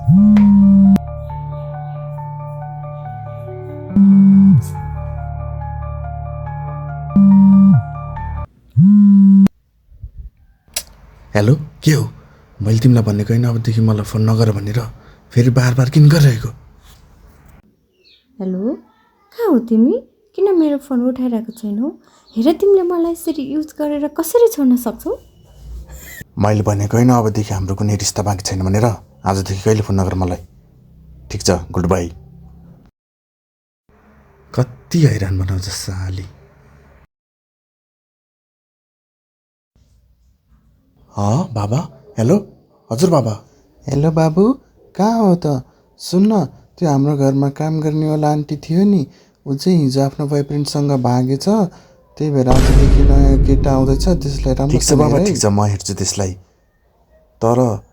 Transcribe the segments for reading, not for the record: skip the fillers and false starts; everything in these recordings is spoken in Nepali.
हेलो, के हो? मैले तिमीलाई भनेको होइन अबदेखि मलाई फोन नगर भनेर, फेरि बार बार किन गरिरहेको? हेलो, कहाँ हो तिमी? किन मेरो फोन उठाइरहेको छैनौ? हेर, तिमीले मलाई यसरी युज गरेर कसरी छोड्न सक्छौ? मैले भनेको होइन अबदेखि हाम्रो कुनै रिस्ता बाँकी छैन भनेर। आजदेखि कहिले फोन नगर मलाई, ठिक छ? Good by. कति हैरान बनाउँछ साली। बाबा, हेलो। हजुर बाबा। हेलो बाबु, कहाँ हो त? सुन्न, त्यो हाम्रो घरमा काम गर्नेवाला आन्टी थियो नि, ऊ चाहिँ हिजो आफ्नो बोयफ्रेन्डसँग भागेछ। त्यही भएर आजदेखि नयाँ केटा आउँदैछ, त्यसलाई राम्रो। ठिक छ बाबा, ठिक छ, म हेर्छु त्यसलाई। तर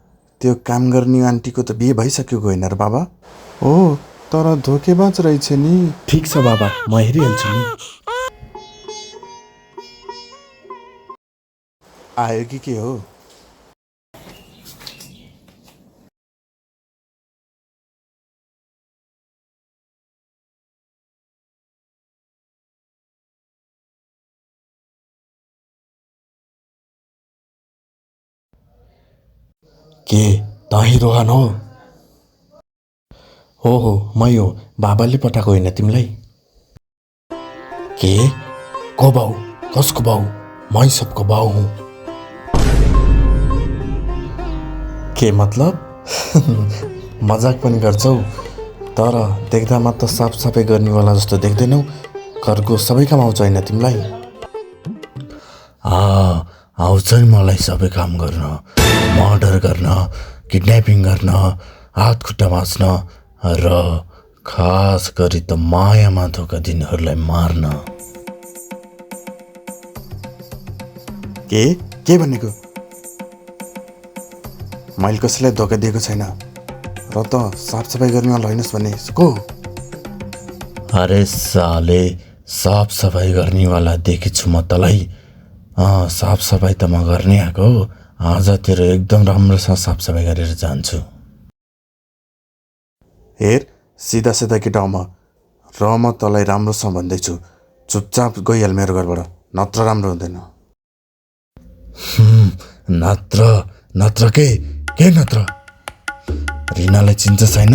त्यो काम गर्ने आन्टीको त बिहे भइसकेको होइन र बाबा? हो, तर धोकेबाज रहेछ नि। ठिक छ बाबा, म हेरिहाल्छु नि। आयो कि के हो? के तही रोहन हो? हो, मै हो। बाबाले पठाएको होइन तिमीलाई? के? को बाउ? कसको बाउ? मै सबको बाउ हुँ। के मतलब? मजाक पनि गर्छौ? तर देख्दामा त साफसफाइ गर्नेवाला जस्तो देख्दैनौ। घरको सबै काम आउँछ होइन तिमीलाई? आउँछ नि मलाई सबै काम गर्न, मर्डर गर्न, किडन्यापिङ गर्न, हात खुट्टा भाँच्न र खास गरी त मायामा धोका दिनेहरूलाई मार्न। के भनेको? मैले कसैलाई धोका दिएको छैन। र त साफसफाइ गर्नेवाला होइनस् भने को? अरे साले, साफसफाइ गर्नेवाला देखेछु म तँलाई। साफसफाइ त म गर्ने आएको। आज तेरो एकदम राम्रोसँग साफसफाइ गरेर जान्छु। हेर, सिधा सिधा केटा हो म, र म तँलाई राम्रोसँग भन्दैछु, चुपचाप गइहाल मेरो घरबाट, नत्र राम्रो हुँदैन। नत्र के नत्र? रिनालाई चिन्छ छैन?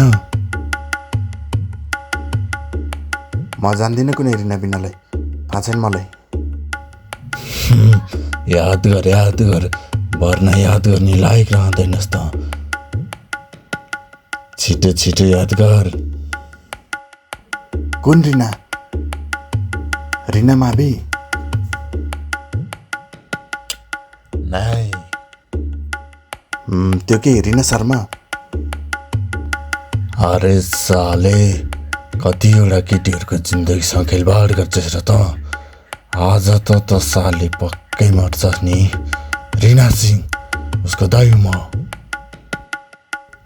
म जान्दिनँ कुनै रिना बिनालाई, थाहा छैन मलाई। याद गर, भर्ना याद गर्ने लायक रहँदैनस् त। छिटो याद गर। कुन रिना? रिना माभी? नाइ। त्यो के रिना शर्मा? अरे साले, कतिवटा केटीहरूको जिन्दगीसँग खेलबाड गर्छस् र त। आज त साले पक्कै मर्छस् नि। रिना सिंह, उसको दाइ हो म।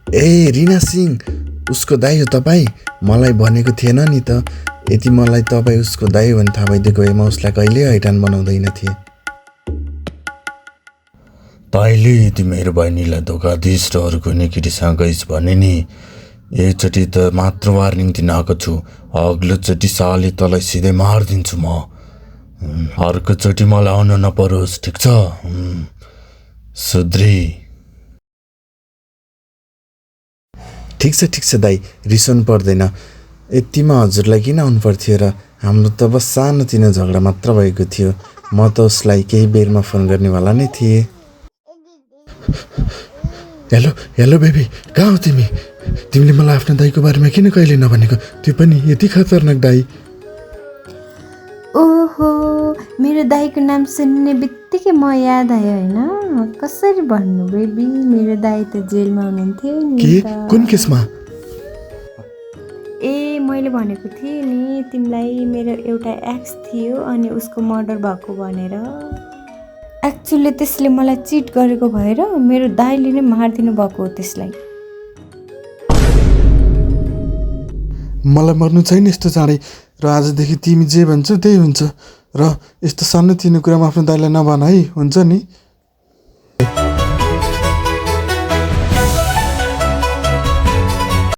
ए रिना सिंह, उसको दाइ हो तपाईँ? मलाई भनेको थिएन नि त। यदि मलाई तपाईँ उसको दाइ हो भने थाहा भइदिएको भए म उसलाई कहिले हैरान बनाउँदैन थिएँ। तैँले यदि मेरो बहिनीलाई धोका दिइस् र अरू कुनै केटीसँग गइस् भने नि, एकचोटि त मात्र वार्निङ दिन आएको छु, अग्लोचोटि साले तँलाई सिधै मारिदिन्छु म। अर्कोचोटि मलाई आउन नपरोस्, ठिक छ? सुध्री। ठिक छ दाइ, रिसाउनु पर्दैन। यतिमा हजुरलाई किन आउनु पर्थ्यो र? हाम्रो त बस सानोतिनो झगडा मात्र भएको थियो। म त उसलाई केही बेरमा फोन गर्नेवाला नै थिएँ। हेलो बेबी, कहाँ हो तिमी? तिमीले मलाई आफ्नो दाइको बारेमा किन कहिले नभनेको? त्यो पनि यति खतरनाक दाइ। ओहो, मेरो दाइको नाम सुन्ने बित्तिकै म याद आयो होइन। कसरी भन्नु बेबी, मेरो दाइ त जेलमा हुनुहुन्थ्यो नि। के? कुन केसमा? मैले भनेको थिएँ नि तिमीलाई, मेरो एउटा एक्स थियो अनि उसको मर्डर भएको भनेर। एक्चुअली त्यसले मलाई चिट गरेको भएर मेरो दाइले नै मारिदिनु भएको हो त्यसलाई। मलाई मर्नु छैन यस्तो चाँडै, र आजदेखि तिमी जे भन्छौ त्यही हुन्छ। र यस्तो सानोतिनो कुरामा आफ्नो दाइलाई नभन है, हुन्छ नि?